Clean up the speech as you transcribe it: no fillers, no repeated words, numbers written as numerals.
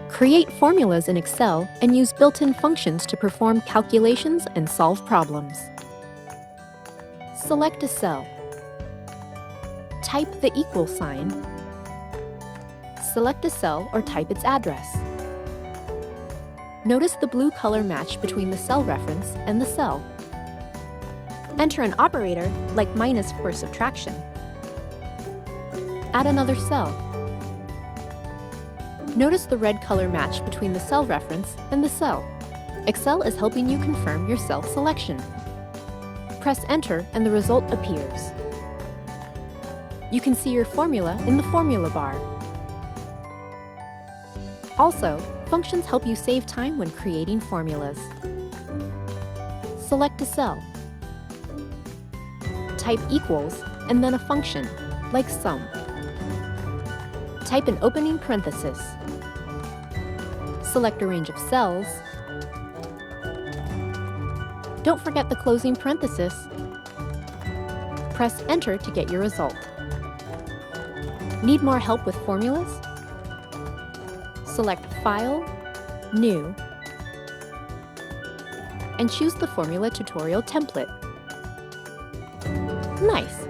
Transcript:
Create formulas in Excel and use built-in functions to perform calculations and solve problems. Select a cell. Type the equal sign. Select a cell or type its address. Notice the blue color match between the cell reference and the cell. Enter an operator like minus for subtraction. Add another cell. Notice the red color match between the cell reference and the cell. Excel is helping you confirm your cell selection. Press Enter and the result appears. You can see your formula in the formula bar. Also, functions help you save time when creating formulas. Select a cell. Type equals and then a function, like sum. Type an opening parenthesis. Select a range of cells. Don't forget the closing parenthesis. Press Enter to get your result. Need more help with formulas? Select File, New, and choose the Formula Tutorial template. Nice!